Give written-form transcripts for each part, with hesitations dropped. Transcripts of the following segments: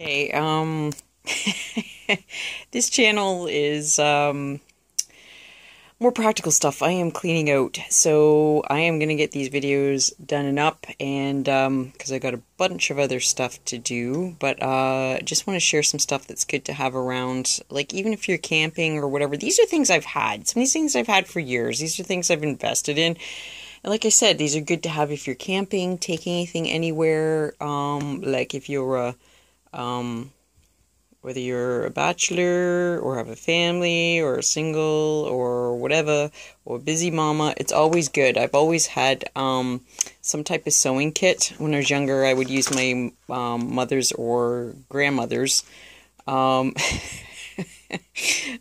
Hey, this channel is, more practical stuff. I am cleaning out, so I am gonna get these videos done and up, and, because I got a bunch of other stuff to do, but, just want to share some stuff that's good to have around, like, even if you're camping or whatever. These are things I've had. Some of these things I've had for years. These are things I've invested in. And like I said, these are good to have if you're camping, taking anything anywhere, like if you're whether you're a bachelor or have a family or a single or whatever, or a busy mama, it's always good. I've always had some type of sewing kit. When I was younger, I would use my mother's or grandmother's. I'm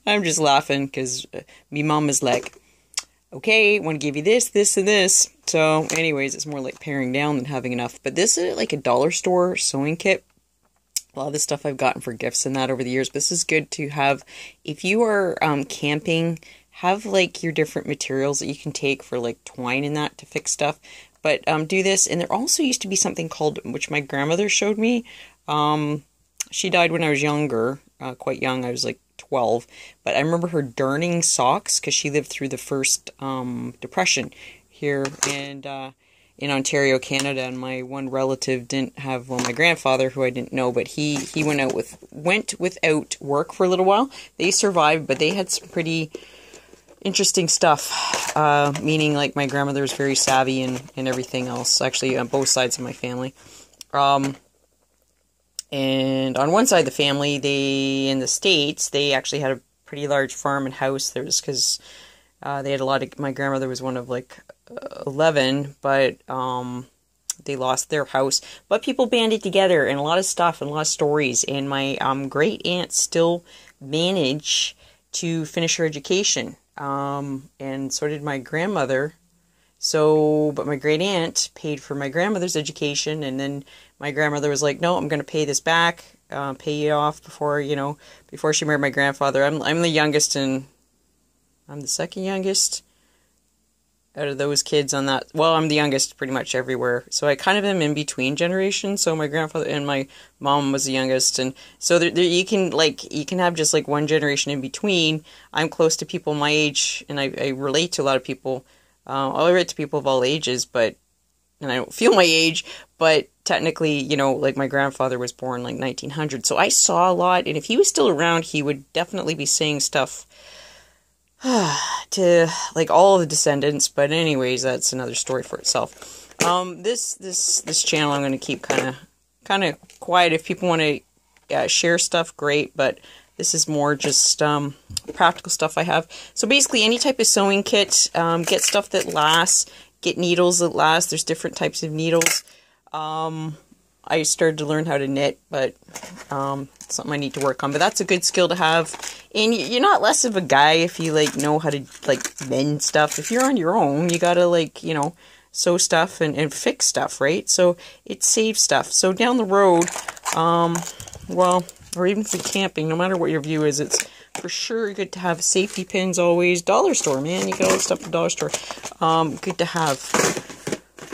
just laughing because me mom is like, okay, I want to give you this, this, and this. So anyways, it's more like paring down than having enough. But this is like a dollar store sewing kit. A lot of the stuff I've gotten for gifts and that over the years. But this is good to have if you are camping. Have like your different materials that you can take for like twine and that to fix stuff. But do this. And there also used to be something called, which my grandmother showed me. She died when I was younger, quite young. I was like 12. But I remember her darning socks because she lived through the first depression here in Ontario, Canada, and my one relative didn't have, well, my grandfather, who I didn't know, but he went without work for a little while. They survived, but they had some pretty interesting stuff, meaning like my grandmother was very savvy and everything else, actually on both sides of my family. And on one side of the family, in the States, they actually had a pretty large farm and house. There was, because they had a lot of, my grandmother was one of like 11, but they lost their house. But people banded together and a lot of stuff and a lot of stories. And my great aunt still managed to finish her education. And so did my grandmother. So, but my great aunt paid for my grandmother's education, and then my grandmother was like, no, I'm going to pay this back, pay you off before she married my grandfather. I'm the youngest, and I'm the second youngest out of those kids on that. Well, I'm the youngest pretty much everywhere. So I kind of am in between generations. So my grandfather and my mom was the youngest. And so there you can have just like one generation in between. I'm close to people my age, and I relate to a lot of people. I relate to people of all ages, and I don't feel my age, but technically, like my grandfather was born like 1900. So I saw a lot. And if he was still around, he would definitely be saying stuff to like all of the descendants, but anyways, that's another story for itself. This channel I'm going to keep kind of quiet. If people want to share stuff, great, but this is more just practical stuff I have. So basically, any type of sewing kit, get stuff that lasts, get needles that last. There's different types of needles. I started to learn how to knit, but something I need to work on. But that's a good skill to have. And you're not less of a guy if you know how to mend stuff. If you're on your own, you gotta sew stuff and fix stuff, right? So it saves stuff. So down the road, well, or even for camping, no matter what your view is, it's for sure good to have safety pins always. Dollar store, man, you get all the stuff at the dollar store. Good to have.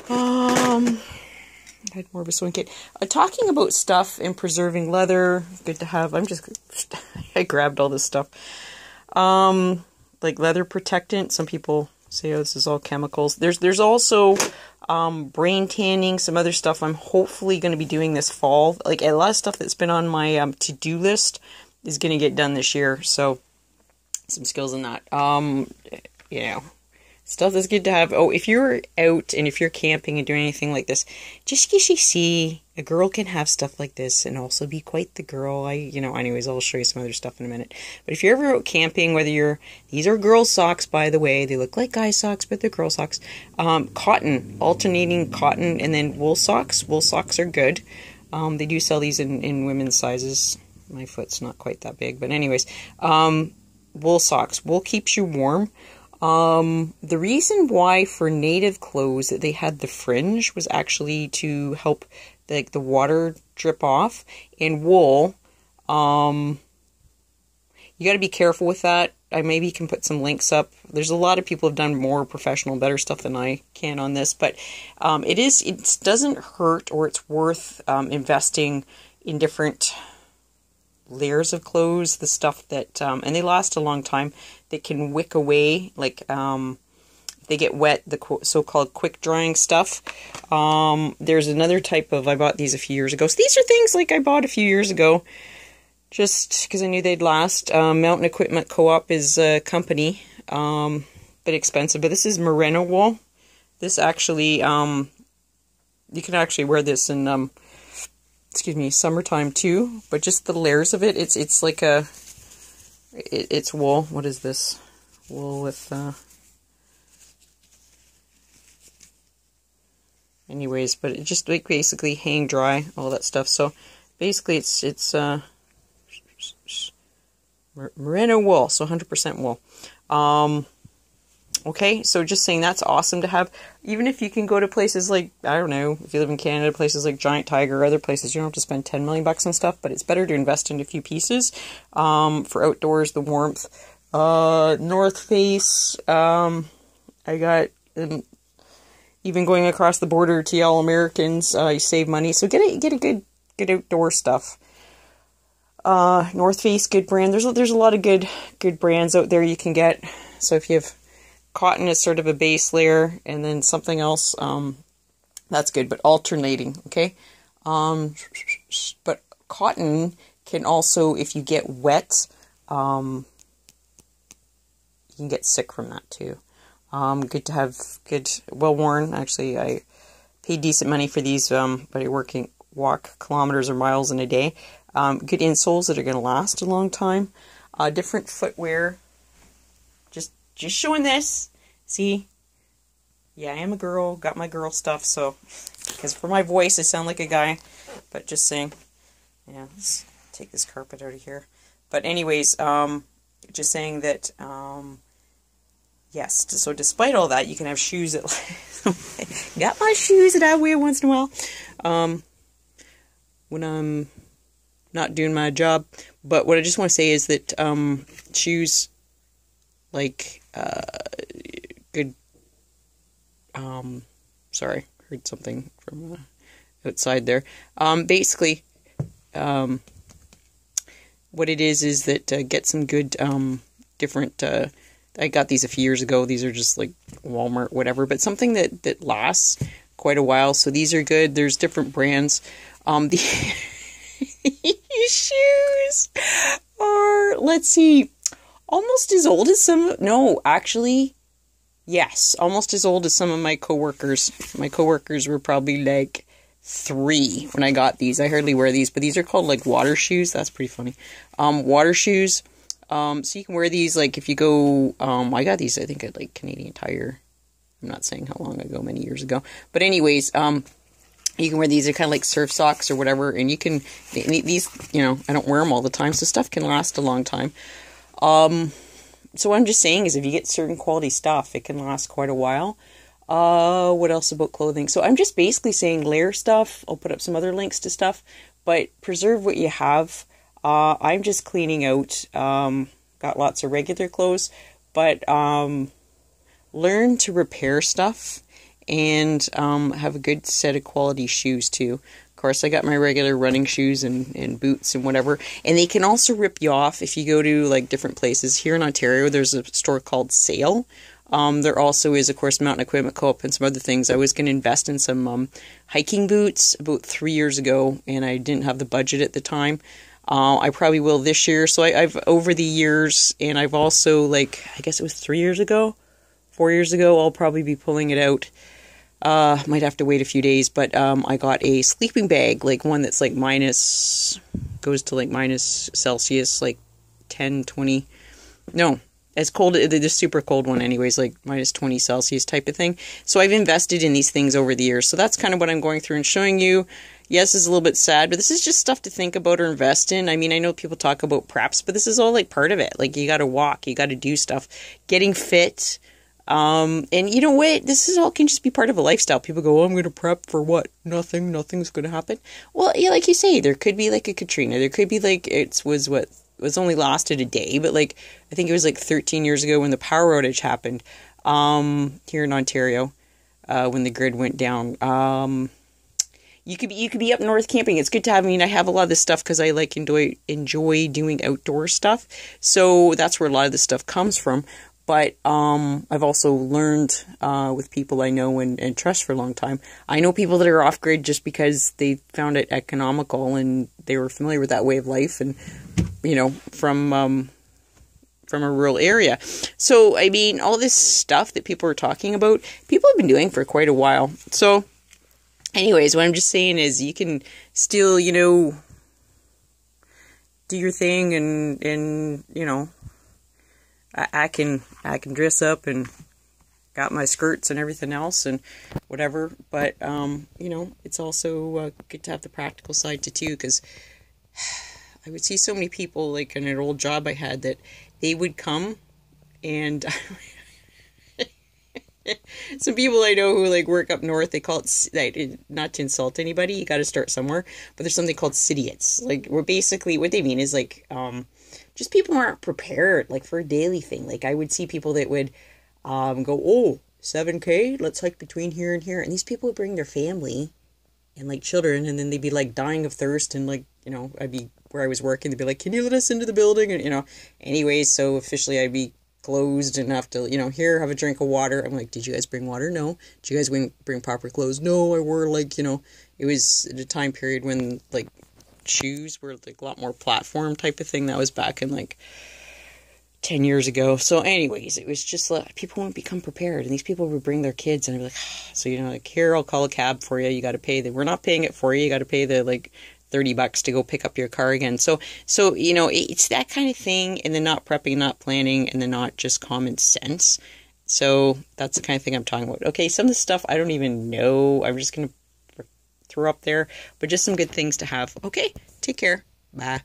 I had more of a sewing kit. Talking about stuff and preserving leather, good to have. I grabbed all this stuff. Like leather protectant. Some people say, oh, this is all chemicals. There's also brain tanning, some other stuff I'm hopefully going to be doing this fall. Like a lot of stuff that's been on my to-do list is going to get done this year. So some skills in that. Stuff that's good to have. Oh, if you're out and if you're camping and doing anything like this, just in case you see a girl can have stuff like this and also be quite the girl. Anyways, I'll show you some other stuff in a minute. But if you're ever out camping, these are girl socks, by the way. They look like guy socks, but they're girl socks. Cotton, alternating cotton, and then wool socks. Wool socks are good. They do sell these in women's sizes. My foot's not quite that big, but anyways, wool socks. Wool keeps you warm. The reason why for native clothes that they had the fringe was actually to help the water drip off. And wool, you got to be careful with that. I maybe can put some links up. There's a lot of people have done more professional, better stuff than I can on this, but it doesn't hurt, or it's worth investing in different layers of clothes, the stuff that, and they last a long time, that can wick away, like, if they get wet, the so-called quick drying stuff. There's another type of, I bought these a few years ago. So these are things like I bought a few years ago, just because I knew they'd last. Mountain Equipment Co-op is a company, bit expensive, but this is merino wool. This actually, you can actually wear this in, excuse me, summertime too, but just the layers of it, it's like it's wool. What is this? Wool with, anyways, but it just like basically hang dry, all that stuff. So basically it's merino wool, so 100% wool. Okay, so just saying that's awesome to have. Even if you can go to places like, I don't know, if you live in Canada, places like Giant Tiger or other places, you don't have to spend 10 million bucks on stuff, but it's better to invest in a few pieces for outdoors, the warmth. North Face, I got, even going across the border to All Americans, you save money, so get a good outdoor stuff. North Face, good brand. There's a lot of good brands out there you can get. So if you have cotton as sort of a base layer, and then something else, that's good, but alternating, okay? But cotton can also, if you get wet, you can get sick from that too. Good to have good, well-worn. Actually, I paid decent money for these, but I walk kilometers or miles in a day. Good insoles that are going to last a long time. Different footwear. Just showing this. See? Yeah, I am a girl. Got my girl stuff, so... Because for my voice, I sound like a guy. But just saying. Yeah, let's take this carpet out of here. But anyways, just saying that... yes, so despite all that, you can have shoes that... got my shoes that I wear once in a while. When I'm not doing my job. But what I just want to say is that shoes... like good sorry, heard something from outside there. Basically what it is that get some good different I got these a few years ago. These are just like Walmart, whatever, but something that lasts quite a while. So these are good. There's different brands. The shoes are, let's see, almost as old as no, actually, yes, almost as old as some of my coworkers. My coworkers were probably like 3 when I got these. I hardly wear these, but these are called like water shoes. That's pretty funny. Water shoes. So you can wear these like if you go, I got these I think at like Canadian Tire. I'm not saying how long ago, many years ago. But anyways, you can wear these. They're kind of like surf socks or whatever, and you can, these, you know, I don't wear them all the time, so stuff can last a long time. So what I'm just saying is if you get certain quality stuff, it can last quite a while. What else about clothing? So I'm just basically saying layer stuff. I'll put up some other links to stuff, but preserve what you have. I'm just cleaning out, got lots of regular clothes, but, learn to repair stuff and, have a good set of quality shoes too. Of course, I got my regular running shoes and boots and whatever. And they can also rip you off if you go to like different places. Here in Ontario, there's a store called Sale. There also is, of course, Mountain Equipment Co-op and some other things. I was going to invest in some hiking boots about 3 years ago, and I didn't have the budget at the time. I probably will this year. So I've over the years, and I've also, like, I guess it was 3 years ago, 4 years ago, I'll probably be pulling it out. Might have to wait a few days, but I got a sleeping bag, like one that's like goes to like minus Celsius, like 10, 20, no, as cold, the super cold one anyways, like minus 20 Celsius type of thing. So I've invested in these things over the years. So that's kind of what I'm going through and showing you. Yes, it's a little bit sad, but this is just stuff to think about or invest in. I mean, I know people talk about preps, but this is all like part of it. Like you got to walk, you got to do stuff, getting fit. And you know what? This is all can just be part of a lifestyle. People go, oh, I'm going to prep for what? Nothing's going to happen. Well, yeah, like you say, there could be like a Katrina. There could be like, was only lasted a day, but like, I think it was like 13 years ago when the power outage happened, here in Ontario, when the grid went down. you could be up north camping. It's good to have. I mean, I have a lot of this stuff because I like enjoy doing outdoor stuff. So that's where a lot of this stuff comes from. But I've also learned with people I know and trust for a long time. I know people that are off grid just because they found it economical and they were familiar with that way of life, and from a rural area. So I mean, all this stuff that people are talking about, people have been doing for quite a while. So, anyways, what I'm just saying is, you can still do your thing, and I can dress up and got my skirts and everything else and whatever, but it's also good to have the practical side too, because I would see so many people, like in an old job I had, that they would come and some people I know who like work up north, they call it, like, not to insult anybody, you got to start somewhere, but there's something called citiettes. Like, we're basically, what they mean is like, just people aren't prepared, like, for a daily thing. Like, I would see people that would go, oh, 7K, let's hike between here and here. And these people would bring their family and, like, children, and then they'd be, like, dying of thirst. And, like, I'd be where I was working, they'd be like, can you let us into the building? And, anyways, so officially I'd be closed and have to, here, have a drink of water. I'm like, did you guys bring water? No. Did you guys bring proper clothes? No, I wore, like, it was at a time period when, like, shoes were like a lot more platform type of thing. That was back in like 10 years ago. So anyways, it was just like, people wouldn't become prepared, and these people would bring their kids, and I'd be like, so like, here, I'll call a cab for you, you got to pay we're not paying it for you, you got to pay the like $30 to go pick up your car again. So it's that kind of thing, and then not prepping, not planning, and then not just common sense. So that's the kind of thing I'm talking about. Okay, some of the stuff I don't even know, I'm just gonna throw up there, but just some good things to have. Okay, take care. Bye.